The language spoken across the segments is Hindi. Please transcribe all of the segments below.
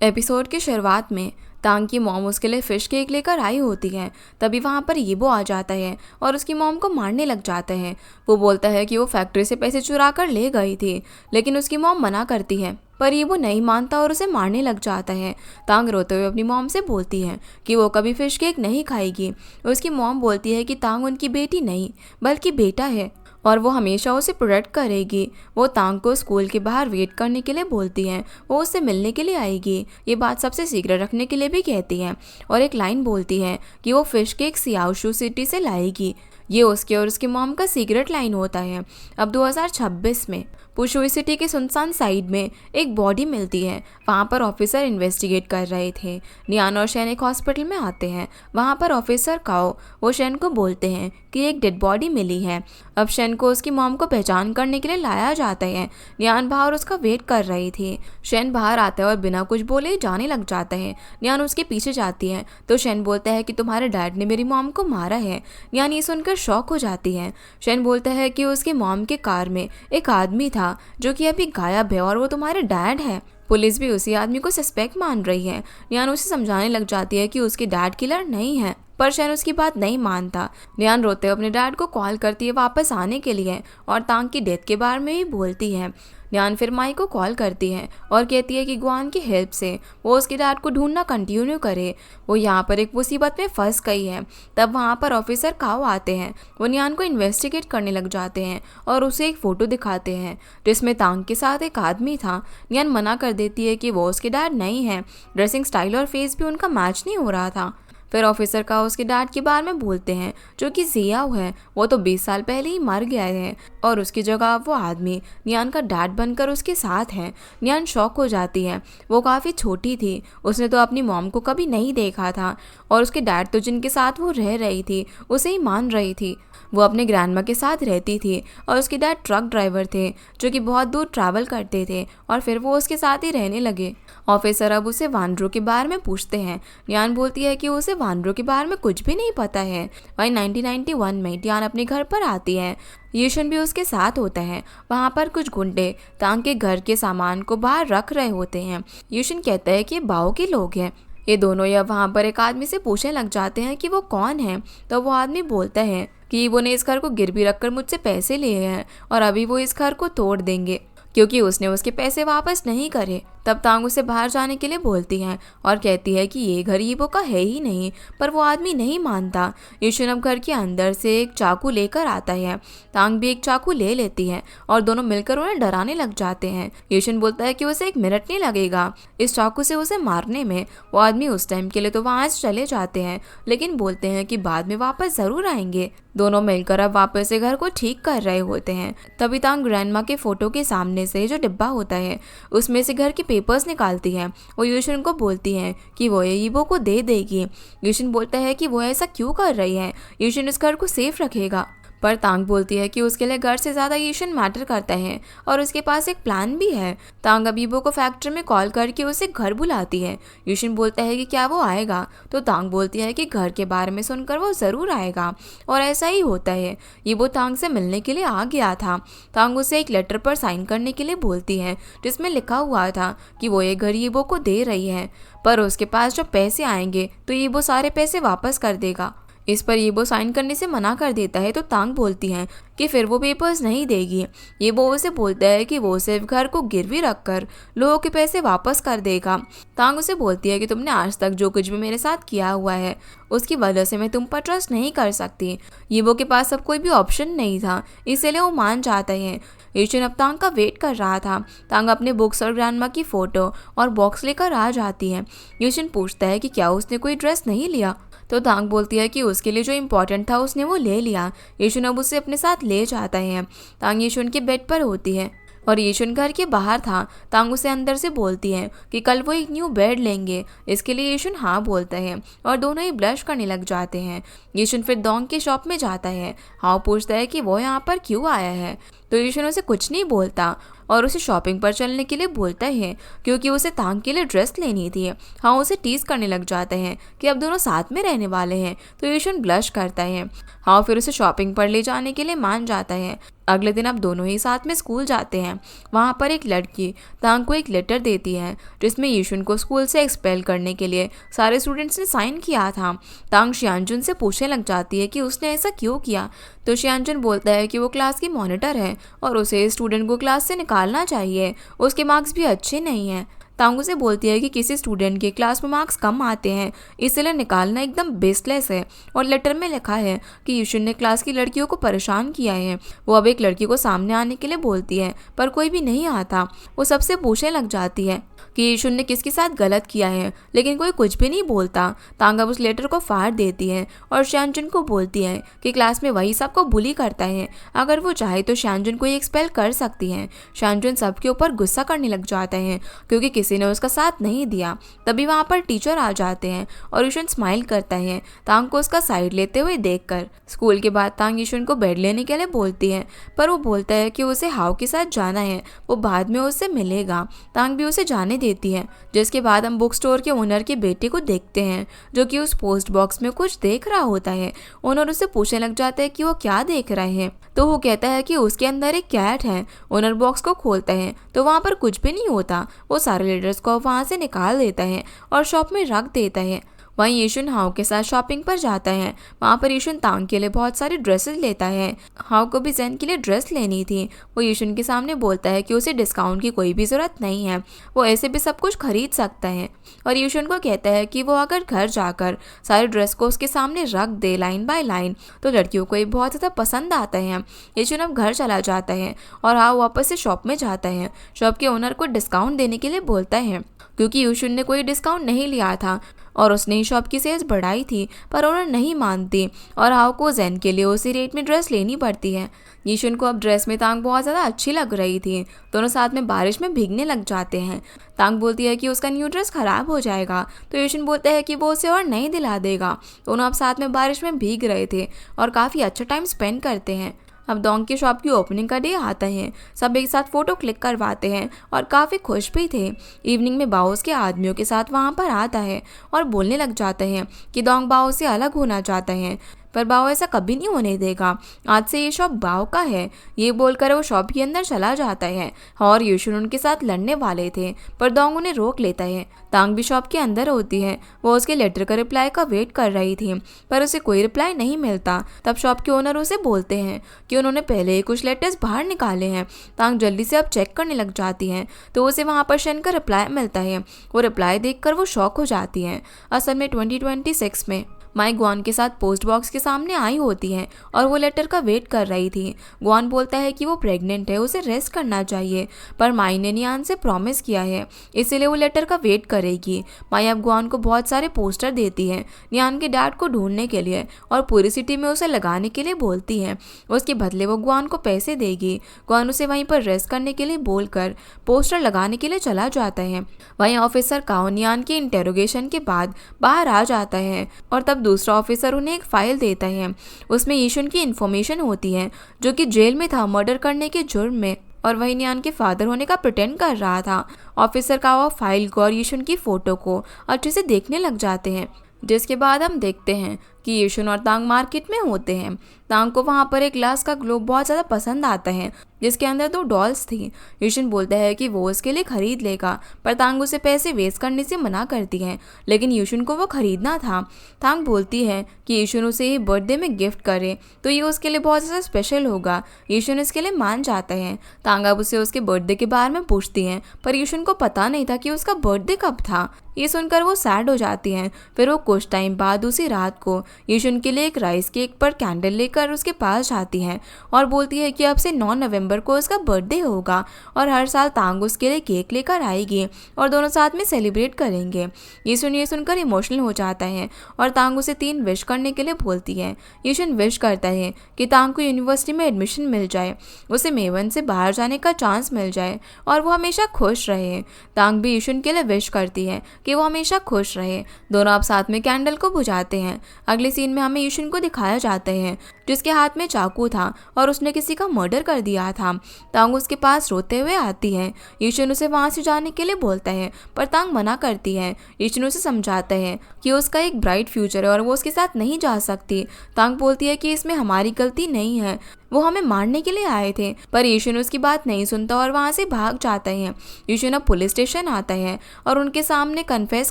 एपिसोड की शुरुआत में तांग की मॉम उसके लिए फिश केक लेकर आई होती है। तभी वहाँ पर यीबो आ जाता है और उसकी मॉम को मारने लग जाता है। वो बोलता है कि वो फैक्ट्री से पैसे चुरा कर ले गई थी, लेकिन उसकी मॉम मना करती है, पर यीबो नहीं मानता और उसे मारने लग जाता है। तांग रोते हुए अपनी मॉम से बोलती है कि वो कभी फिश केक नहीं खाएगी। उसकी मॉम बोलती है कि तांग उनकी बेटी नहीं बल्कि बेटा है और वो हमेशा उसे प्रोटेक्ट करेगी। वो तांग को स्कूल के बाहर वेट करने के लिए बोलती है, वो उससे मिलने के लिए आएगी। ये बात सबसे सीक्रेट रखने के लिए भी कहती है और एक लाइन बोलती है कि वो फिश केक सियाओशू सिटी से लाएगी। ये उसके और उसकी मॉम का सीक्रेट लाइन होता है। अब 2026 में पुशुई सिटी के सुनसान साइड में एक बॉडी मिलती है। वहाँ पर ऑफिसर इन्वेस्टिगेट कर रहे थे। नियान और शैन एक हॉस्पिटल में आते हैं। वहाँ पर ऑफिसर काओ वो शैन को बोलते हैं कि एक डेड बॉडी मिली है। अब शैन को उसकी मॉम को पहचान करने के लिए लाया जाता है। नियान बाहर उसका वेट कर रही थी। शैन बाहर आता है और बिना कुछ बोले जाने लग जाता है। नियान उसके पीछे जाती है तो शैन बोलता है कि तुम्हारे डैड ने मेरी मॉम को मारा है। नियान ये सुनकर शॉक हो जाती है। शैन बोलता है कि उसकी मॉम के कार में एक आदमी था जो कि अभी गायब है और वो तुम्हारे डैड है। पुलिस भी उसी आदमी को सस्पेक्ट मान रही है। नियान उसे समझाने लग जाती है कि उसकी डैड किलर नहीं है, पर शैन उसकी बात नहीं मानता। नियान रोते हुए अपने डैड को कॉल करती है वापस आने के लिए और तांग की डेथ के बारे में भी बोलती है। नियान फिर माई को कॉल करती है और कहती है कि गुआन की हेल्प से वो उसके डैड को ढूंढना कंटिन्यू करे। वो यहाँ पर एक मुसीबत में फंस गई है। तब वहाँ पर ऑफिसर काओ आते हैं। वो नियान को इन्वेस्टिगेट करने लग जाते हैं और उसे एक फ़ोटो दिखाते हैं जिसमें तांग के साथ एक आदमी था। नियान मना कर देती है कि वो उसके डैड नहीं है। ड्रेसिंग स्टाइल और फेस भी उनका मैच नहीं हो रहा था। फिर ऑफिसर का उसके डैड के बारे में बोलते हैं जो कि जियाओ है। वो तो 20 साल पहले ही मर गया है और उसकी जगह वो आदमी नियान का डैड बनकर उसके साथ है। नियान शॉक हो जाती है। वो काफ़ी छोटी थी, उसने तो अपनी मॉम को कभी नहीं देखा था और उसके डैड तो जिनके साथ वो रह रही थी उसे ही मान रही थी। वो अपने ग्रैंडमा के साथ रहती थी और उसके डैड ट्रक ड्राइवर थे जो कि बहुत दूर ट्रैवल करते थे और फिर वो उसके साथ ही रहने लगे। ऑफिसर अब उसे वानड्रो के बारे में पूछते हैं। नियान बोलती है कि उसे वानड्रो के बारे में कुछ भी नहीं पता है। वहीं 1991 में नियान अपने घर पर आती है। यूशन भी उसके साथ होता है। वहाँ पर कुछ गुंडे तांग के घर के सामान को बाहर रख रहे होते हैं। यूशन कहता है कि बाओ के लोग हैं। ये दोनों या वहाँ पर एक आदमी से पूछने लग जाते हैं कि वो कौन है। तो वो आदमी बोलता है कि वो ने इस घर को गिरवी रखकर मुझसे पैसे लिए हैं और अभी वो इस घर को तोड़ देंगे क्योंकि उसने उसके पैसे वापस नहीं करे। तब तांग उसे बाहर जाने के लिए बोलती है और कहती है कि ये घर यीबो का है ही नहीं, पर वो आदमी नहीं मानता। यूशन अब घर के अंदर से एक चाकू लेकर आता है। तांग भी एक चाकू ले लेती है और दोनों मिलकर उन्हें डराने लग जाते हैं। यूशन बोलता है कि उसे 1 मिनट नहीं लगेगा इस चाकू से उसे मारने में। वो आदमी उस टाइम के लिए तो वहाँ से चले जाते हैं, लेकिन बोलते हैं कि बाद में वापस ज़रूर आएंगे। दोनों मिलकर अब वापस से घर को ठीक कर रहे होते हैं। तभी तांग ग्रैंडमा के फोटो के सामने से जो डिब्बा होता है उसमें से घर के पेपर्स निकालती है। वो यूशन को बोलती है कि वो ये यीबो को दे देगी। यूशन बोलता है कि वो ऐसा क्यों कर रही है, यूशन इस घर को सेफ रखेगा। पर तांग बोलती है कि उसके लिए घर से ज़्यादा यूशन मैटर करता है और उसके पास एक प्लान भी है। तांग अब यीबो को फैक्ट्री में कॉल करके उसे घर बुलाती है। यूशन बोलता है कि क्या वो आएगा, तो तांग बोलती है कि घर के बारे में सुनकर वो ज़रूर आएगा और ऐसा ही होता है। यीबो तांग से मिलने के लिए आ गया था। तांग उसे एक लेटर पर साइन करने के लिए बोलती है जिसमें लिखा हुआ था कि वो ये घर यीबो को दे रही है, पर उसके पास जब पैसे आएंगे तो यीबो सारे पैसे वापस कर देगा। इस पर यीबो साइन करने से मना कर देता है तो तांग बोलती है कि फिर वो पेपर्स नहीं देगी। यीबो उसे बोलता है कि वो सिर्फ घर को गिरवी रखकर लोगों के पैसे वापस कर देगा। तांग उसे बोलती है कि तुमने आज तक जो कुछ भी मेरे साथ किया हुआ है उसकी वजह से मैं तुम पर ट्रस्ट नहीं कर सकती। यीबो के पास अब कोई भी ऑप्शन नहीं था, इसलिए वो मान जाता है। यूशन अब तांग का वेट कर रहा था। तांग अपने बुक्स और ग्रैंडमा की फ़ोटो और बॉक्स लेकर आ जाती है। यूशन पूछता है कि क्या उसने कोई ड्रेस नहीं लिया, तो तांग बोलती है कि उसके लिए जो इम्पोर्टेंट था उसने वो ले लिया। यूशन अब उसे अपने साथ ले जाता है। तांग यूशन के बेड पर होती है और यूशन घर के बाहर था। तांग उसे अंदर से बोलती है कि कल वो एक न्यू बेड लेंगे। इसके लिए यूशन हाँ बोलता है और दोनों ही ब्लश करने लग जाते हैं। यूशन फिर दोंग के शॉप में जाता है। हाओ पूछता है कि वो यहाँ पर क्यों आया है, तो यूशन उसे कुछ नहीं बोलता और उसे शॉपिंग पर चलने के लिए बोलता है क्योंकि उसे तांग के लिए ड्रेस लेनी थी। हाँ उसे टीज करने लग जाते हैं कि अब दोनों साथ में रहने वाले हैं, तो यूशन ब्लश करता है। हाँ फिर उसे शॉपिंग पर ले जाने के लिए मान जाता है। अगले दिन अब दोनों ही साथ में स्कूल जाते हैं। वहाँ पर एक लड़की तांग को एक लेटर देती है जिसमें यीशुन को स्कूल से एक्सपेल करने के लिए सारे स्टूडेंट्स ने साइन किया था। तांग शियानजुन से पूछने लग जाती है कि उसने ऐसा क्यों किया, तो शियानजुन बोलता है कि वो क्लास की मॉनिटर है और उसे स्टूडेंट को क्लास से निकालना चाहिए, उसके मार्क्स भी अच्छे नहीं हैं। तांग उसे बोलती है कि किसी स्टूडेंट के क्लास में मार्क्स कम आते हैं इसलिए निकालना एकदम बेसलेस है, और लेटर में लिखा है कि यीशुन ने क्लास की लड़कियों को परेशान किया है। वो अब एक लड़की को सामने आने के लिए बोलती है पर कोई भी नहीं आता। वो सबसे पूछने लग जाती है कि यीशुन ने किसके साथ गलत किया है, लेकिन कोई कुछ भी नहीं बोलता। तांग अब उस लेटर को फाड़ देती है और शियानजुन को बोलती है कि क्लास में वही सबको बुली करता है, अगर वो चाहे तो शियानजुन को एक्सपेल कर सकती है। शियानजुन सबके ऊपर गुस्सा करने लग जाता है क्योंकि किसी ने उसका साथ नहीं दिया। तभी वहाँ पर टीचर आ जाते हैं और यीशुन स्माइल करता है तांग को उसका साइड लेते हुए देखकर। स्कूल के बाद तांग यीशुन को बेड लेने के लिए बोलती है पर वो बोलता है कि उसे हाउ के साथ जाना है, वो बाद में उससे मिलेगा। तांग भी उसे जाने देती है। जिसके बाद हम बुक स्टोर के ओनर के बेटे को देखते हैं जो कि उस पोस्ट बॉक्स में कुछ देख रहा होता है। ओनर उससे पूछने लग जाता है कि वो क्या देख रहे हैं, तो वो कहता है कि उसके अंदर एक कैट है। ओनर बॉक्स को खोलता है तो वहाँ पर कुछ भी नहीं होता। वो सारे लेटर्स को वहाँ से निकाल देता है और शॉप में रख देता है। वहीं यीशुन हाउ के साथ शॉपिंग पर जाता है। वहाँ पर यीशुन तांग के लिए बहुत सारी ड्रेसेस लेता है। हाउ को भी जैन के लिए ड्रेस लेनी थी। वो यीशुन के सामने बोलता है कि उसे डिस्काउंट की कोई भी ज़रूरत नहीं है, वो ऐसे भी सब कुछ खरीद सकता है। और यीशुन को कहता है कि वो अगर घर जाकर सारे ड्रेस को उसके सामने रख दे लाइन बाय लाइन तो लड़कियों को ये बहुत ज़्यादा पसंद आता है। यीशुन अब घर चला जाता है और हाउ वापस से शॉप में जाता है। शॉप के ओनर को डिस्काउंट देने के लिए बोलता है क्योंकि यीशुन ने कोई डिस्काउंट नहीं लिया था और उसने ही शॉप की सेल्स बढ़ाई थी, पर ओनर नहीं मानती और हाउ को जैन के लिए उसी रेट में ड्रेस लेनी पड़ती है। यीशुन को अब ड्रेस में तांग बहुत ज़्यादा अच्छी लग रही थी। दोनों साथ में बारिश में भीगने लग जाते हैं। तांग बोलती है कि उसका न्यू ड्रेस ख़राब हो जाएगा, तो यीशुन बोलता है कि वो उसे और नहीं दिला देगा। दोनों अब साथ में बारिश में भीग रहे थे और काफ़ी अच्छा टाइम स्पेंड करते हैं। अब डोंग की शॉप की ओपनिंग का डे आता है। सब एक साथ फ़ोटो क्लिक करवाते हैं और काफ़ी खुश भी थे। इवनिंग में बाओ के आदमियों के साथ वहाँ पर आता है और बोलने लग जाते हैं कि डोंग बाओ से अलग होना चाहता है, पर बाओ ऐसा कभी नहीं होने देगा। आज से ये शॉप बाओ का है। ये बोलकर वो शॉप के अंदर चला जाता है और यीशुन उनके साथ लड़ने वाले थे पर डोंग उन्हें रोक लेता है। तांग भी शॉप के अंदर होती है। वो उसके लेटर का रिप्लाई का वेट कर रही थी पर उसे कोई रिप्लाई नहीं मिलता। तब शॉप के ओनर उसे बोलते हैं कि उन्होंने पहले ही कुछ लेटर्स बाहर निकाले हैं। तांग जल्दी से अब चेक करने लग जाती है तो उसे वहाँ पर शन का रिप्लाई मिलता है। वो रिप्लाई देखकर वो शॉक हो जाती है। असल में 2026 में माई ग्वान के साथ पोस्ट बॉक्स के सामने आई होती है और वो लेटर का वेट कर रही थी। ग्वान बोलता है कि वो प्रेग्नेंट है, उसे रेस्ट करना चाहिए, पर माई ने नियान से प्रॉमिस किया है इसीलिए वो लेटर का वेट करेगी। माई अब ग्वान को बहुत सारे पोस्टर देती है नियान के डैड को ढूंढने के लिए और पूरी सिटी में उसे लगाने के लिए बोलती है। उसके बदले वो ग्वान को पैसे देगी। ग्वान उसे वहीं पर रेस्ट करने के लिए बोलकर पोस्टर लगाने के लिए चला जाता है। वहीं ऑफिसर काओ नियान के इंटेरोगेशन के बाद बाहर आ जाता है और तब दूसरा ऑफिसर उन्हें एक फाइल देता है। उसमें यीशुन की इन्फॉर्मेशन होती है जो कि जेल में था मर्डर करने के जुर्म में और वही नियान के फादर होने का प्रिटेंड कर रहा था। ऑफिसर का वो फाइल को और यीशुन की फोटो को अच्छे से देखने लग जाते हैं। जिसके बाद हम देखते हैं कि यीशुन और तांग मार्केट में होते हैं। तांग को वहाँ पर एक ग्लास का ग्लोब बहुत ज़्यादा पसंद आता है जिसके अंदर 2 डॉल्स थी। यीशुन बोलता है कि वो उसके लिए खरीद लेगा, पर तांग उसे पैसे वेस्ट करने से मना करती है, लेकिन यीशुन को वो खरीदना था। तांग बोलती है कि यीशुन उसे ये बर्थडे में गिफ्ट करे तो ये उसके लिए बहुत ज़्यादा स्पेशल होगा। यीशुन इसके लिए मान जाता है। तांग अब उसे उसके बर्थडे के बारे में पूछती है पर यीशुन को पता नहीं था कि उसका बर्थडे कब था। ये सुनकर वो सैड हो जाती हैं। फिर वो कुछ टाइम बाद उसी रात को यीशुन के लिए एक राइस केक पर कैंडल लेकर उसके पास जाती है और बोलती है कि अब से 9 नवंबर को उसका बर्थडे होगा और हर साल तांग उसके लिए केक लेकर आएगी और दोनों साथ में सेलिब्रेट करेंगे। यीशुन ये सुनकर इमोशनल हो जाता है और तांग उसे 3 विश करने के लिए बोलती है। यीशुन विश करता है कि तांग को यूनिवर्सिटी में एडमिशन मिल जाए, उसे मेवन से बाहर जाने का चांस मिल जाए और वो हमेशा खुश रहे। तांग भी यीशुन के लिए विश करती है कि वो हमेशा खुश रहे। दोनों अब साथ में कैंडल को बुझाते हैं। अगले सीन में हमें यीशुन को दिखाया जाता है जिसके हाथ में चाकू था और उसने किसी का मर्डर कर दिया था। तांग उसके पास रोते हुए आती है। ईशन उसे वहां से जाने के लिए बोलता है पर तांग मना करती है। ईशन उसे समझाता है कि उसका एक ब्राइट फ्यूचर है और वो उसके साथ नहीं जा सकती। तांग बोलती है कि इसमें हमारी गलती नहीं है, वो हमें मारने के लिए आए थे। पर ईशन उसकी बात नहीं सुनता और वहां से भाग जाता है। ईशन अब पुलिस स्टेशन आता है और उनके सामने कन्फेस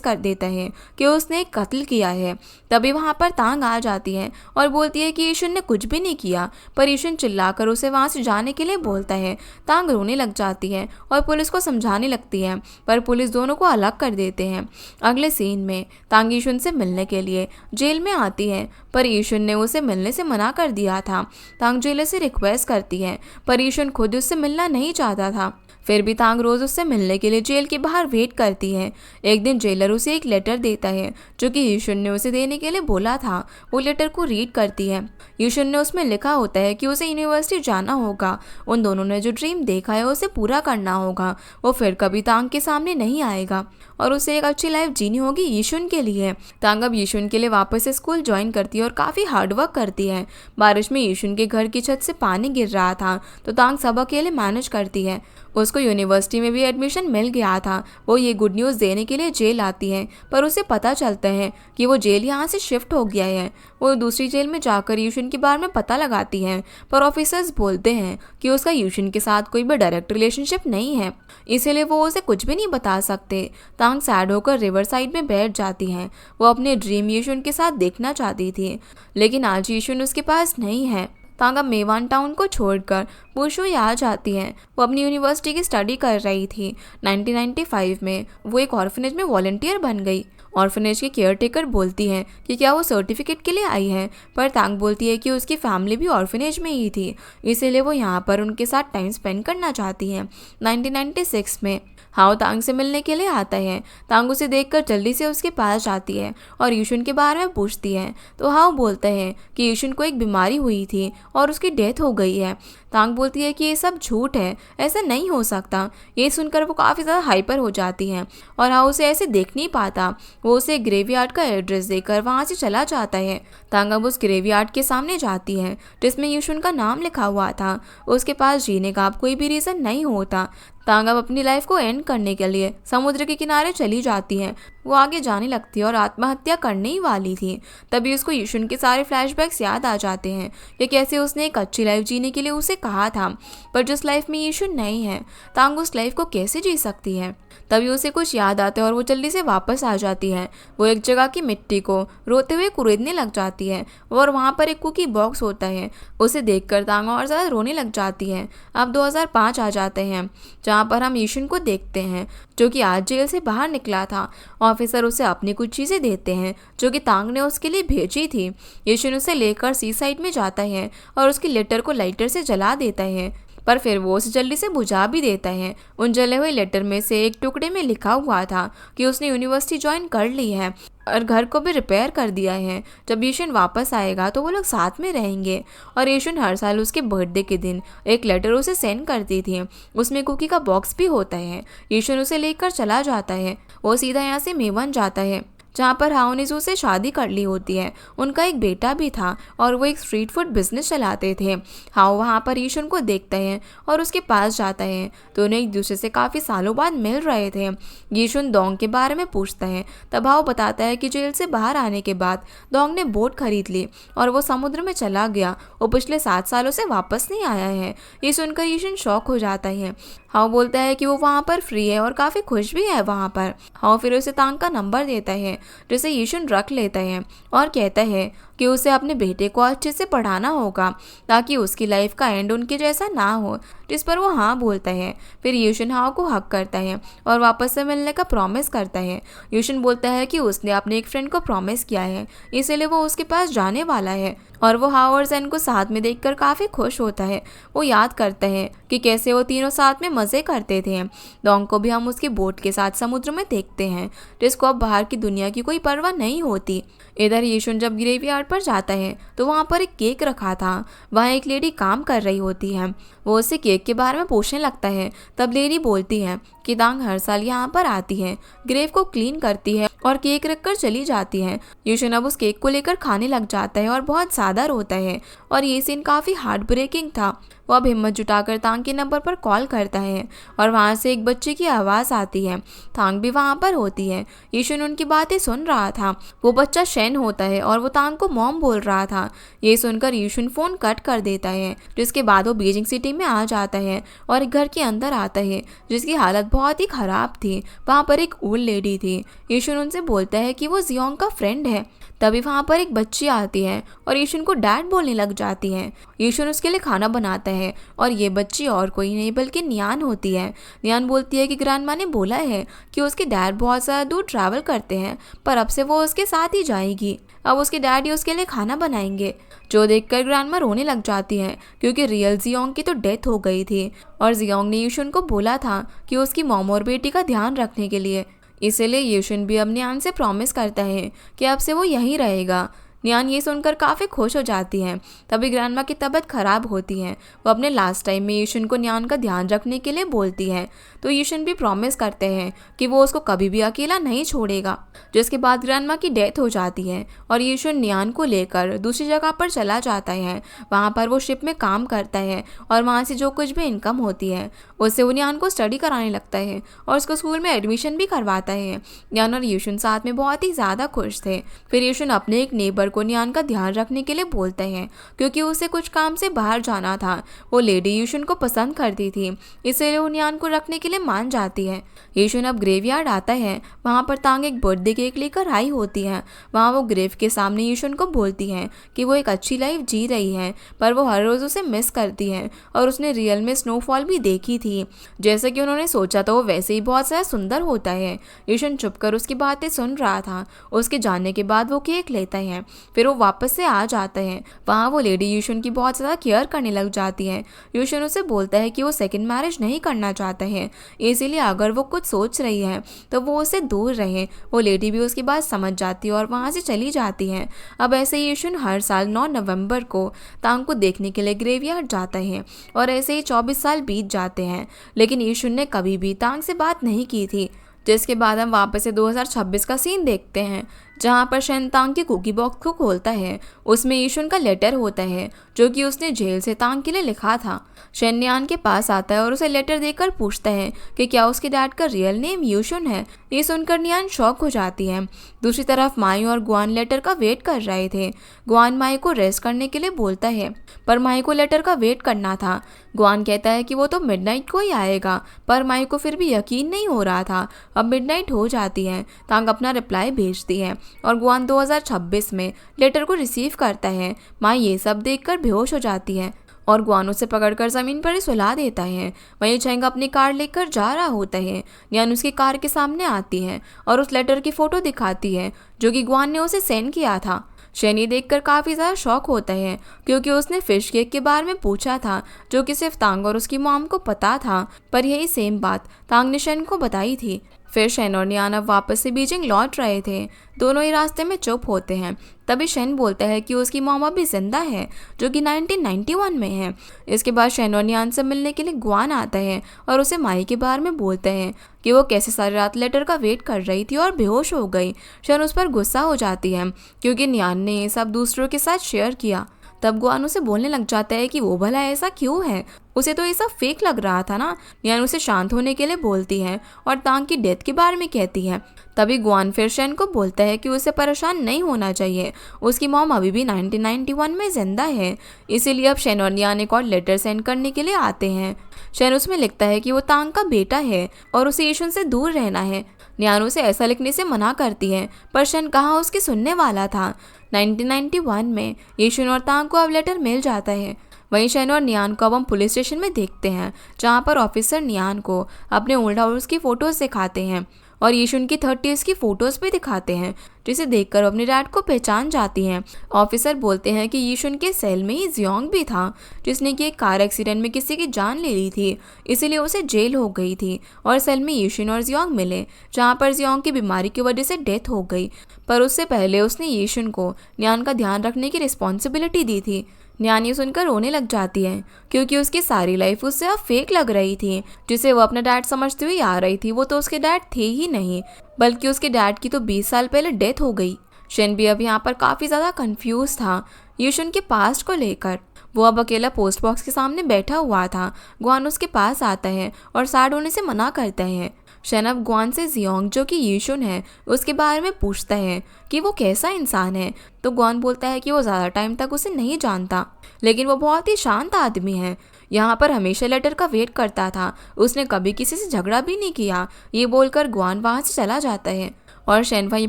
कर देता है कि उसने एक कत्ल किया है। तभी वहां पर तांग आ जाती है और बोलती है कि ईशन ने कुछ भी नहीं किया। पर ईशन चिल्लाकर उसे वहां से जाने के लिए बोलता है। तांग रोने लग जाती है और पुलिस को समझाने लगती है, पर पुलिस दोनों को अलग कर देते हैं। अगले सीन में तांग ईशन से मिलने के लिए जेल में आती है, पर ईशन ने उसे मिलने से मना कर दिया था। तांग जेलर से रिक्वेस्ट करती है, पर ईशन खुद उससे मिलना नहीं चाहता था। फिर भी तांग रोज उससे मिलने के लिए जेल के बाहर वेट करती है। एक दिन जेलर उसे एक लेटर देता है जो कि ईशन ने उसे देने के लिए बोला था। वो लेटर को रीड करती है। ईशन ने उसमें लिखा होता है कि उसे यूनिवर्सिटी जाना होगा, उन दोनों ने जो ड्रीम देखा है उसे पूरा करना होगा, वो फिर कभी तांग के सामने नहीं आएगा और उसे एक अच्छी लाइफ जीनी होगी यीशुन के लिए। तांग अब यीशुन के लिए वापस से स्कूल ज्वाइन करती है और काफ़ी हार्डवर्क करती है। बारिश में यीशुन के घर की छत से पानी गिर रहा था तो तांग सब अकेले मैनेज करती है। उसको यूनिवर्सिटी में भी एडमिशन मिल गया था। वो ये गुड न्यूज़ देने के लिए जेल आती है, पर उसे पता चलता है कि वो जेल यहाँ से शिफ्ट हो गया है। वो दूसरी जेल में जाकर यूशन के बारे में पता लगाती है, पर ऑफिसर्स बोलते हैं कि उसका यूशन के साथ कोई भी डायरेक्ट रिलेशनशिप नहीं है, इसीलिए वो उसे कुछ भी नहीं बता सकते। तांग सैड होकर रिवर साइड में बैठ जाती है। वो अपने ड्रीम यीशुन के साथ देखना चाहती थी, लेकिन आज यीशुन उसके पास नहीं है। तांग अब मेवान टाउन को छोड़कर बुशुई आ जाती है। वो अपनी यूनिवर्सिटी की स्टडी कर रही थी। 1995 में वो एक ऑर्फनेज में वॉलंटियर बन गई। ऑर्फनेज की केयर टेकर बोलती है कि क्या वो सर्टिफिकेट के लिए आई है, पर तांग बोलती है कि उसकी फैमिली भी ऑर्फनेज में ही थी, इसीलिए वो यहाँ पर उनके साथ टाइम स्पेंड करना चाहती है। 1996 में हाओ तांग से मिलने के लिए आता है। तांग उसे देखकर जल्दी से उसके पास जाती है और यीशुन के बारे में पूछती है, तो हाओ बोलता है कि यीशुन को एक बीमारी हुई थी और उसकी डेथ हो गई है। तांग बोलती है कि ये सब झूठ है, ऐसा नहीं हो सकता। ये सुनकर वो काफ़ी ज़्यादा हाइपर हो जाती है और हाओ उसे ऐसे देख नहीं पाता। वो उसे ग्रेवयार्ड का एड्रेस देकर वहाँ से चला जाता है। तांग अब उस ग्रेवयार्ड के सामने जाती है जिसमें यीशुन का नाम लिखा हुआ था। उसके पास जीने का अब कोई भी रीज़न नहीं होता। तांग अब अपनी लाइफ को एंड करने के लिए समुद्र के किनारे चली जाती है। वो आगे जाने लगती है और आत्महत्या करने ही वाली थी। तभी उसको यीशुन के सारे फ्लैशबैक्स याद आ जाते हैं कि कैसे उसने एक अच्छी लाइफ जीने के लिए उसे कहा था, पर जिस लाइफ में यीशुन नहीं है, तांग उस लाइफ को कैसे जी सकती है। तभी उसे कुछ याद आता है और वो जल्दी से वापस आ जाती है। वो एक जगह की मिट्टी को रोते हुए कुरेदने लग जाती है और वहाँ पर एक कुकी बॉक्स होता है। उसे देखकर तांग और ज़्यादा रोने लग जाती है। अब 2005 आ जाते हैं जहाँ पर हम यीशुन को देखते हैं जो कि आज जेल से बाहर निकला था। ऑफिसर उसे अपनी कुछ चीज़ें देते हैं जो कि तांग ने उसके लिए भेजी थी। यीशुन उसे लेकर सी साइड में जाता है और उसकी लेटर को लाइटर से जला देता है, पर फिर वो उसे जल्दी से बुझा भी देता है। उन जले हुए लेटर में से एक टुकड़े में लिखा हुआ था कि उसने यूनिवर्सिटी ज्वाइन कर ली है और घर को भी रिपेयर कर दिया है। जब यीशुन वापस आएगा तो वो लोग साथ में रहेंगे। और यीशुन हर साल उसके बर्थडे के दिन एक लेटर उसे सेंड करती थी। उसमें कुकी का बॉक्स भी होता है। यीशुन उसे लेकर चला जाता है। वो सीधा यहाँ से मेवन जाता है जहाँ पर हाओ ने से शादी कर ली होती है। उनका एक बेटा भी था और वो एक स्ट्रीट फूड बिजनेस चलाते थे। हाओ वहाँ पर यीशुन को देखता है और उसके पास जाता है। दोनों एक दूसरे से काफ़ी सालों बाद मिल रहे थे। यीशुन दोंग के बारे में पूछता है। तब हाओ बताता है कि जेल से बाहर आने के बाद दोंग ने बोट खरीद ली और वो समुद्र में चला गया। वो पिछले 7 सालों से वापस नहीं आया है। ये सुनकर यीशुन शॉक हो जाता है। हाओ बोलता है कि वो वहाँ पर फ्री है और काफ़ी खुश भी है वहाँ पर। हाओ फिर उसे तांग का नंबर देता है जिसे यीशुन रख लेता है और कहता है कि उसे अपने बेटे को अच्छे से पढ़ाना होगा ताकि उसकी लाइफ का एंड उनके जैसा ना हो, जिस पर वो हाँ बोलता है। फिर यीशुन हाओ को हक करता है और वापस से मिलने का प्रॉमिस करता है। यीशुन बोलता है कि उसने अपने एक फ्रेंड को प्रॉमिस किया है, इसीलिए वो उसके पास जाने वाला है और वो हाओ और ज़ेन को साथ में देखकर काफ़ी खुश होता है। वो याद करता है कि कैसे वो तीनों साथ में मज़े करते थे। दोंग को भी हम उसकी बोट के साथ समुद्र में देखते हैं जिसको अब बाहर की दुनिया की कोई परवाह नहीं होती। इधर यीशुन जब ग्रेवयार्ड पर जाता है तो वहाँ पर एक केक रखा था। वहाँ एक लेडी काम कर रही होती है। वो उससे केक के बारे में पूछने लगता है। तब लेडी बोलती है कि तांग हर साल यहाँ पर आती है, ग्रेव को क्लीन करती है और केक रखकर चली जाती है। यीशुन अब उस केक को लेकर खाने लग जाता है और बहुत ज्यादा रोता है और ये सीन काफी हार्ट ब्रेकिंग था। वो अब हिम्मत जुटाकर तांग के नंबर पर कॉल करता है और वहाँ से एक बच्चे की आवाज़ आती है। तांग भी वहाँ पर होती है। यीशुन उनकी बातें सुन रहा था। वो बच्चा शेन होता है और वो तांग को मॉम बोल रहा था। ये सुनकर यीशुन फ़ोन कट कर देता है, जिसके बाद वो बीजिंग सिटी में आ जाता है और एक घर के अंदर आता है जिसकी हालत बहुत ही ख़राब थी। वहाँ पर एक ओल्ड लेडी थी। यीशुन उनसे बोलता है कि वो जियोंग का फ्रेंड है। तभी वहाँ पर एक बच्ची आती है और यीशुन को डैड बोलने लग जाती है। यीशुन उसके लिए खाना बनाता है और ये बच्ची और कोई नहीं बल्कि नियान होती है। नियान बोलती है कि ग्रैंडमा ने बोला है कि उसके डैड बहुत ज़्यादा दूर ट्रैवल करते हैं, पर अब से वो उसके साथ ही जाएगी। अब उसके डैड ही उसके लिए खाना बनाएंगे। जो देखकर ग्रैंडमा रोने लग जाती है क्योंकि रियल जियोंग की तो डेथ हो गई थी और जियोंग ने यीशुन को बोला था कि उसकी मॉम और बेटी का ध्यान रखने के लिए। इसीलिए यीशुन भी अब नियान से प्रॉमिस करता है कि अब से वो यहीं रहेगा। नियान ये सुनकर काफ़ी खुश हो जाती है। तभी ग्रैंडमा की तबीयत खराब होती है। वो अपने लास्ट टाइम में यीशुन को नियान का ध्यान रखने के लिए बोलती है, तो यीशुन भी प्रॉमिस करते हैं कि वो उसको कभी भी अकेला नहीं छोड़ेगा। जिसके बाद ग्रैंडमा की डेथ हो जाती है और यीशुन नियान को लेकर दूसरी जगह पर चला जाता है। वहाँ पर वो शिप में काम करता है और वहाँ से जो कुछ भी इनकम होती है उससे वो नियान को स्टडी कराने लगता है और उसको स्कूल में एडमिशन भी करवाता है। नियान और यीशुन साथ में बहुत ही ज़्यादा खुश थे। फिर यीशुन अपने एक नेबर को नियान का ध्यान रखने के लिए बोलते हैं क्योंकि उसे कुछ काम से बाहर जाना था। वो लेडी यीशुन को पसंद करती थी, इसलिए वो नियान को रखने के लिए मान जाती है। यीशुन अब ग्रेवयार्ड आता है। वहाँ पर तांग एक बर्थडे केक लेकर आई होती है। वहाँ वो ग्रेव के सामने यीशुन को बोलती है कि वो एक अच्छी लाइफ जी रही है, पर वो हर रोज़ उसे मिस करती है और उसने रियल में स्नोफॉल भी देखी थी। जैसे कि उन्होंने सोचा था वो वैसे ही बहुत ज़्यादा सुंदर होता है। यीशुन चुपकर उसकी बातें सुन रहा था। उसके जाने के बाद वो केक लेता है। फिर वो वापस से आ जाता है। वहाँ वो लेडी यीशुन की बहुत ज़्यादा केयर करने लग जाती है। यीशुन उसे बोलता है कि वो सेकंड मैरिज नहीं करना चाहता है, इसीलिए अगर वो कुछ सोच रही है तो वो उससे दूर रहे। वो लेडी भी उसकी बात समझ जाती है और वहाँ से चली जाती है। अब ऐसे ही यीशुन हर साल 9 नवंबर को तांग को देखने के लिए ग्रेवयार्ड जाता है और ऐसे ही 24 साल बीत जाते हैं, लेकिन यीशुन ने कभी भी तांग से बात नहीं की थी। जिसके बाद हम वापस से 2026 का सीन देखते हैं जहाँ पर शेन तांग की कुकी बॉक्स को खोलता है। उसमें यीशुन का लेटर होता है जो कि उसने जेल से तांग के लिए लिखा था। शेन नियान के पास आता है और उसे लेटर देकर पूछता है कि क्या उसके डैड का रियल नेम यीशुन है। ये सुनकर नियान शॉक हो जाती है। दूसरी तरफ माई और गुआन लेटर का वेट कर रहे थे। गुआन माई को रेस्ट करने के लिए बोलता है, पर माई को लेटर का वेट करना था। गुआन कहता है कि वो तो मिडनाइट को ही आएगा, पर माई को फिर भी यकीन नहीं हो रहा था। अब मिडनाइट हो जाती है। तांग अपना रिप्लाई भेजती है और गुआन 2026 में लेटर को रिसीव करता है। माई ये सब देखकर बेहोश हो जाती है और गुआन उसे पकड़कर ज़मीन पर ही सुला देता है। वहीं चेंग अपनी कार लेकर जा रहा होता है। नियान उसकी कार के सामने आती है और उस लेटर की फ़ोटो दिखाती है जो कि गुआन ने उसे सेंड किया था। शेनी देखकर काफ़ी ज़्यादा शॉक होता है क्योंकि उसने फिश केक के बारे में पूछा था जो कि सिर्फ तांग और उसकी मॉम को पता था, पर यही सेम बात तांग ने शेन को बताई थी। फिर शेन और नियान अब वापस से बीजिंग लौट रहे थे। दोनों ही रास्ते में चुप होते हैं। तभी शेन बोलता है कि उसकी मॉम अभी जिंदा है जो कि 1991 में है। इसके बाद शेन और नियान से मिलने के लिए गुआन आता है और उसे माई के बारे में बोलता है कि वो कैसे सारी रात लेटर का वेट कर रही थी और बेहोश हो गई। शेन उस पर गुस्सा हो जाती है क्योंकि नियान ने ये सब दूसरों के साथ शेयर किया। तब गुआन उसे बोलने लग जाता है कि वो भला ऐसा क्यों है, उसे तो ये सब फेक लग रहा था ना। नियान उसे शांत होने के लिए बोलती है और तांग की डेथ के बारे में कहती है। तभी गुआन फिर शेन को बोलता है कि उसे परेशान नहीं होना चाहिए, उसकी मॉम अभी भी 1991 में जिंदा है। इसीलिए अब शेन और नियान एक और लेटर सेंड करने के लिए आते हैं। शेन उसमें लिखता है कि वो तांग का बेटा है और उसे यीशुन से दूर रहना है। नियान उसे ऐसा लिखने से मना करती है, पर शेन कहाँ उसकी सुनने वाला था। 1991 में यीशुन और तांग को अब लेटर मिल जाता है। वहीं शेन और नियान को अब हम पुलिस स्टेशन में देखते हैं जहाँ पर ऑफिसर नियान को अपने ओल्ड हाउस की फ़ोटोज़ दिखाते हैं और यीशुन की 30s की फोटोज भी दिखाते हैं, जिसे देखकर वो अपने डैड को पहचान जाती हैं। ऑफिसर बोलते हैं कि यीशुन के सेल में ही जियोंग भी था, जिसने कि एक कार एक्सीडेंट में किसी की जान ले ली थी, इसीलिए उसे जेल हो गई थी। और सेल में यीशुन और जियोंग मिले, जहाँ पर जियोंग की बीमारी की वजह से डेथ हो गई, पर उससे पहले उसने यीशुन को न्यान का ध्यान रखने की रिस्पॉन्सिबिलिटी दी थी। न्यान ये सुनकर रोने लग जाती है, क्योंकि उसकी सारी लाइफ उससे अब फेक लग रही थी, जिसे वो अपना डैड समझते हुए आ रही थी। वो तो उसके डैड थे ही नहीं, बल्कि उसके डैड की तो 20 साल पहले डेथ हो गई। शेन भी अब यहाँ पर काफ़ी ज़्यादा कंफ्यूज था यीशुन के पास्ट को लेकर। वो अब अकेला पोस्ट बॉक्स के सामने बैठा हुआ था। ग्वान उसके पास आता है और सैड होने से मना करता है। शेन अब ग्वान से जियोंग, जो कि यीशुन है, उसके बारे में पूछता है कि वो कैसा इंसान है। तो ग्वान बोलता है कि वो ज़्यादा टाइम तक उसे नहीं जानता, लेकिन वो बहुत ही शांत आदमी है। यहाँ पर हमेशा लेटर का वेट करता था, उसने कभी किसी से झगड़ा भी नहीं किया। ये बोलकर ग्वान वहाँ से चला जाता है और शेन वहीं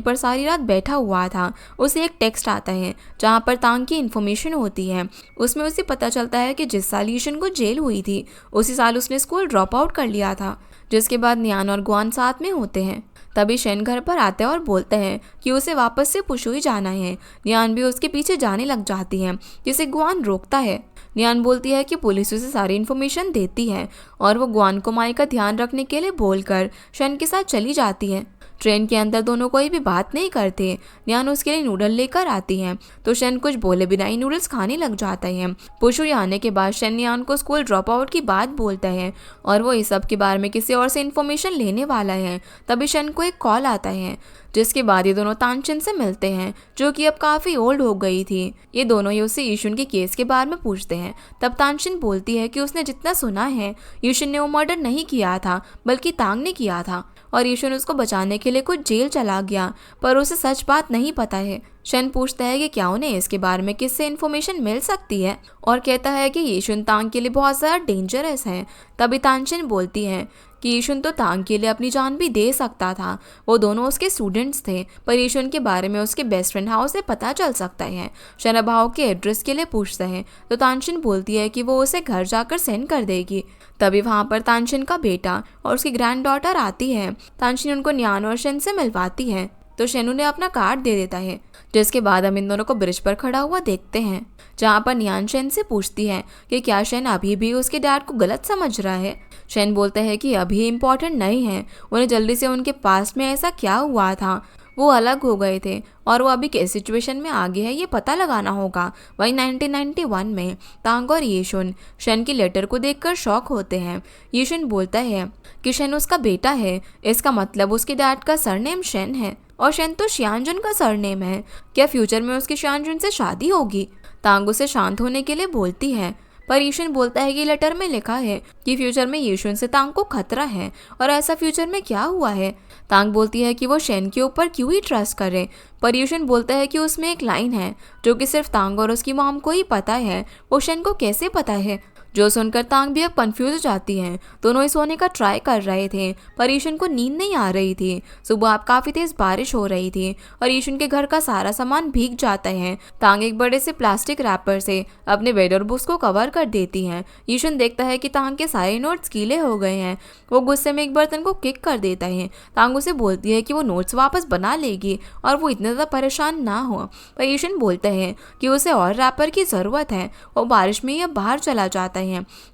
पर सारी रात बैठा हुआ था। उसे एक टेक्स्ट आता है जहाँ पर तांग की इन्फॉर्मेशन होती है। उसमें उसे पता चलता है कि जिस साल यीशुन को जेल हुई थी, उसी साल उसने स्कूल ड्रॉप आउट कर लिया था, जिसके बाद न्यान और ग्वान साथ में होते हैं। तभी शेन घर पर आता है और बोलता है कि उसे वापस से पुशुई जाना है। न्यान भी उसके पीछे जाने लग जाती है, जिसे ग्वान रोकता है। न्यान बोलती है कि पुलिस उसे सारी इन्फॉर्मेशन देती है और वो ग्वान को माई का ध्यान रखने के लिए बोलकर शेन के साथ चली जाती है। ट्रेन के अंदर दोनों कोई भी बात नहीं करते। न्यान उसके लिए नूडल लेकर आती है, तो शेन कुछ बोले बिना ही नूडल्स खाने लग जाता है। पुशुई आने के बाद शेन न्यान को स्कूल ड्रॉप आउट की बात बोलता है और वो इस सब के बारे में किसी और से इन्फॉर्मेशन लेने वाला है। तभी शेन को एक कॉल आता है, जिसके बाद ये दोनों तानचिन से मिलते हैं, जो कि अब काफ़ी ओल्ड हो गई थी। ये दोनों ही उससे यीशुन के केस के बारे में पूछते हैं। तब तानचिन बोलती है कि उसने जितना सुना है, यीशुन ने वो मर्डर नहीं किया था, बल्कि तांग ने किया था और यीशुन उसको बचाने के लिए कुछ जेल चला गया, पर उसे सच बात नहीं पता है। शेन पूछता है कि क्या उन्हें इसके बारे में किससे इन्फॉर्मेशन मिल सकती है और कहता है कि यीशुन तांग के लिए बहुत ज़्यादा डेंजरस है। तभी तानचिन बोलती है कि यीशुन तो तांग के लिए अपनी जान भी दे सकता था। वो दोनों उसके स्टूडेंट्स थे, पर यीशुन के बारे में उसके बेस्ट फ्रेंड हाउ से पता चल सकता है। शेन अब हाउ के एड्रेस के लिए पूछता है, तो तानचिन बोलती है कि वो उसे घर जाकर सेंड कर देगी। तभी वहाँ पर तानचिन का बेटा और उसकी ग्रैंड डॉटर आती है। तानचिन उनको न्यान और शेन से मिलवाती है, तो शेन उन्हें अपना कार्ड दे देता है, जिसके बाद हम इन दोनों को ब्रिज पर खड़ा हुआ देखते हैं, जहाँ पर न्यान शेन से पूछती है कि क्या शेन अभी भी उसके डैड को गलत समझ रहा है। शेन बोलता है कि अभी इम्पोर्टेंट नहीं है, उन्हें जल्दी से उनके पास्ट में ऐसा क्या हुआ था, वो अलग हो गए थे और वो अभी किस सिचुएशन में आगे है ये पता लगाना होगा। वहीं 1991 में तांग और यीशुन शेन की लेटर को देखकर शॉक होते हैं। यीशुन बोलता है कि शेन उसका बेटा है, इसका मतलब उसके डैड का सरनेम शेन है और शेन तो शियानजुन का सरनेम है। क्या फ्यूचर में उसकी शियानजुन से शादी होगी? तांग उसे शांत होने के लिए बोलती है, पर यीशुन बोलता है कि लेटर में लिखा है कि फ्यूचर में यीशुन से तांग को खतरा है, और ऐसा फ्यूचर में क्या हुआ है? तांग बोलती है कि वो शेन के ऊपर क्यों ही ट्रस्ट करे, पर यीशुन बोलता है कि उसमें एक लाइन है जो कि सिर्फ तांग और उसकी मॉम को ही पता है, वो शेन को कैसे पता है? जो सुनकर तांग भी अब कंफ्यूज हो जाती है। दोनों ही सोने का ट्राई कर रहे थे, पर यीशुन को नींद नहीं आ रही थी। सुबह अब काफी तेज बारिश हो रही थी और यीशुन के घर का सारा सामान भीग जाता है। तांग एक बड़े से प्लास्टिक रैपर से अपने बेड और बुक्स को कवर कर देती है। यीशुन देखता है कि तांग के सारे नोट्स गीले हो गए हैं। वो गुस्से में एक बर्तन को किक कर देता है। तांग उसे बोलती है कि वो नोट्स वापस बना लेगी और वो इतना ज़्यादा परेशान ना हो, पर यीशुन बोलते हैं कि उसे और रैपर की ज़रूरत है। वो बारिश में ही अब बाहर चला जाता है।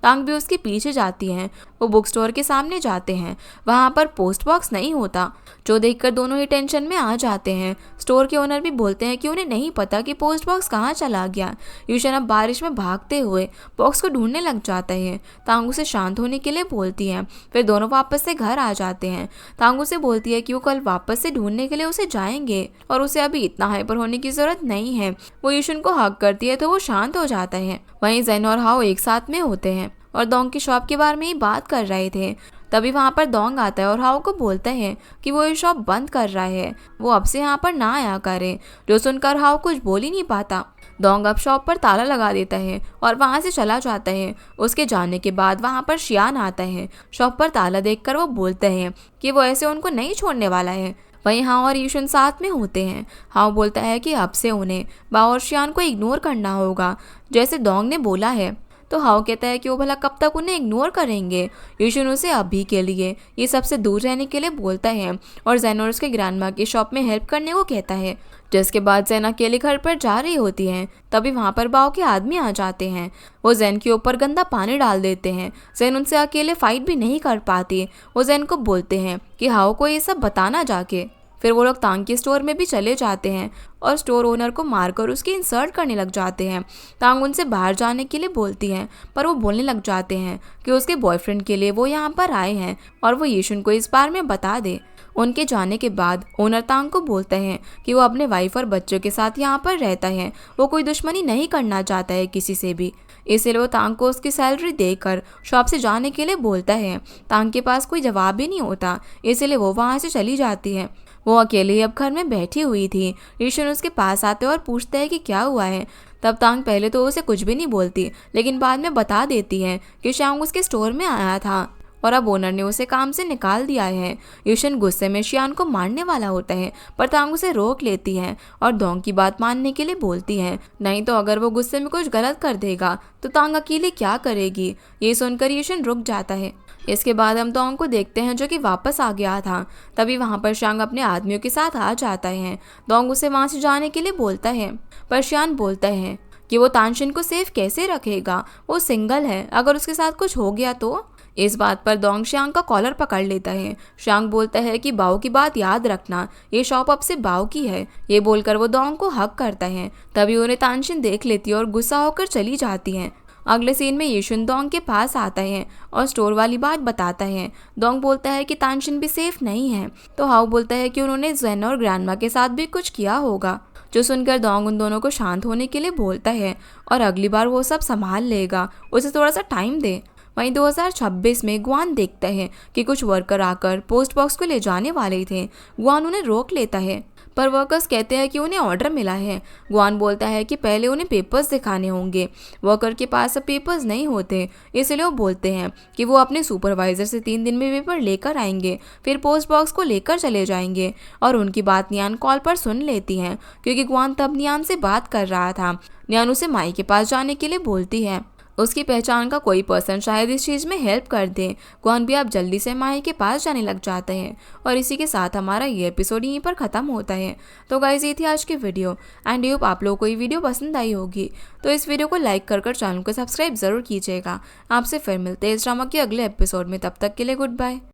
तांग भी उसके पीछे जाती है। वो बुक स्टोर के सामने जाते हैं, वहाँ पर पोस्ट बॉक्स नहीं होता, जो देखकर दोनों ही टेंशन में आ जाते हैं। स्टोर के ओनर भी बोलते हैं कि उन्हें नहीं पता कि पोस्ट बॉक्स कहाँ चला गया। यूशन अब बारिश में भागते हुए बॉक्स को ढूंढने लग जाता है। तांग उसे शांत होने के लिए बोलती है। फिर दोनों वापस से घर आ जाते हैं। तांग उसे बोलती है कि वो कल वापस से ढूंढने के लिए उसे जाएंगे और उसे अभी इतना हाइपर होने की जरूरत नहीं है। वो यूशन को हक करती है तो वो शांत हो जाता है। वहीं ज़ेन और हाओ एक साथ में होते हैं और दोंग की शॉप के बारे में ही बात कर रहे थे। तभी वहाँ पर दोंग आता है और हाओ को बोलता है कि वो ये शॉप बंद कर रहा है, वो अब से यहाँ पर ना आया करे। जो सुनकर हाओ कुछ बोल ही नहीं पाता। दोंग अब शॉप पर ताला लगा देता है और वहाँ से चला जाता है। उसके जाने के बाद वहाँ पर शियान आता है। शॉप पर ताला देखकर वो बोलते हैं कि वो ऐसे उनको नहीं छोड़ने वाला है। वहीं हाओ और यूशन साथ में होते हैं। हाओ बोलता है कि अब से उन्हें बाओ और शियान को इग्नोर करना होगा, जैसे दोंग ने बोला है। तो हाओ कहता है कि वो भला कब तक उन्हें इग्नोर करेंगे। यूशन उसे अभी के लिए ये सबसे दूर रहने के लिए बोलता है और ज़ेन और उसके ग्रैंडमा की शॉप में हेल्प करने को कहता है। जिसके बाद ज़ेन अकेले घर पर जा रही होती है, तभी वहाँ पर बाओ के आदमी आ जाते हैं। वो ज़ेन के ऊपर गंदा पानी डाल देते हैं। ज़ेन उनसे अकेले फाइट भी नहीं कर पाती। वो ज़ेन को बोलते हैं कि हाओ को ये सब बताना जाके। फिर वो लोग तांग के स्टोर में भी चले जाते हैं और स्टोर ओनर को मारकर उसकी इंसल्ट करने लग जाते हैं। तांग उनसे बाहर जाने के लिए बोलती हैं, पर वो बोलने लग जाते हैं कि उसके बॉयफ्रेंड के लिए वो यहाँ पर आए हैं और वो यीशुन को इस बारे में बता दे। उनके जाने के बाद ओनर तांग को बोलता है कि वो अपने वाइफ और बच्चों के साथ यहाँ पर रहता है। वो कोई दुश्मनी नहीं करना चाहता है किसी से भी, इसलिए वो तांग को उसकी सैलरी देकर शॉप से जाने के लिए बोलता है। तांग के पास कोई जवाब ही नहीं होता, इसलिए वो वहाँ से चली जाती है। वो अकेले ही अब घर में बैठी हुई थी। यूशन उसके पास आते और पूछता है कि क्या हुआ है। तब तांग पहले तो उसे कुछ भी नहीं बोलती, लेकिन बाद में बता देती है कि श्यांग उसके स्टोर में आया था और अब ओनर ने उसे काम से निकाल दिया है। यूशन गुस्से में शियान को मारने वाला होता है, पर तांग उसे रोक लेती है और दोंग की बात मानने के लिए बोलती है, नहीं तो अगर वो गुस्से में कुछ गलत कर देगा तो तांग अकेले क्या करेगी। ये सुनकर यूशन रुक जाता है। इसके बाद हम दोंग को देखते हैं जो कि वापस आ गया था। तभी वहाँ पर श्यांग अपने आदमियों के साथ आ जाता है। दोंग उसे वहाँ से जाने के लिए बोलता है, पर शियान बोलता है कि वो तानशिन को सेफ कैसे रखेगा, वो सिंगल है, अगर उसके साथ कुछ हो गया तो। इस बात पर दोंग श्यांग का कॉलर पकड़ लेता है। श्यांग बोलता है कि बाओ की बात याद रखना, ये शॉप अब से बाओ की है। ये बोलकर वो दोंग को हक करता है। तभी उन्हें तानशिन देख लेती है और गुस्सा होकर चली जाती है। अगले सीन में यीशुन दोंग के पास आता है और स्टोर वाली बात बताता है। दोंग बोलता है कि तानशिन भी सेफ नहीं है, तो हाओ बोलता है कि उन्होंने ज़ेन और ग्रैंडमा के साथ भी कुछ किया होगा, जो सुनकर दोंग उन दोनों को शांत होने के लिए बोलता है और अगली बार वो सब संभाल लेगा, उसे थोड़ा सा टाइम दे। वहीं 2026 में गुआन देखता है कि कुछ वर्कर आकर पोस्ट बॉक्स को ले जाने वाले थे। गुआन उन्हें रोक लेता है, पर वर्कर्स कहते हैं कि उन्हें ऑर्डर मिला है। गुआन बोलता है कि पहले उन्हें पेपर्स दिखाने होंगे। वर्कर के पास अब पेपर्स नहीं होते, इसलिए वो बोलते हैं कि वो अपने सुपरवाइजर से 3 दिन में पेपर लेकर आएंगे, फिर पोस्ट बॉक्स को लेकर चले जाएंगे। और उनकी बात नियान कॉल पर सुन लेती हैं, क्योंकि गुआन तब नियान से बात कर रहा था। नियान उसे माई के पास जाने के लिए बोलती है, उसकी पहचान का कोई पर्सन शायद इस चीज़ में हेल्प कर दे। गुआन भी अब जल्दी से माही के पास जाने लग जाते हैं और इसी के साथ हमारा ये एपिसोड यहीं पर ख़त्म होता है। तो गाइस, ये थी आज की वीडियो एंड होप आप लोगों को ये वीडियो पसंद आई होगी। तो इस वीडियो को लाइक कर चैनल को सब्सक्राइब ज़रूर कीजिएगा। आपसे फिर मिलते हैं इस ड्रामा के अगले एपिसोड में, तब तक के लिए गुड बाय।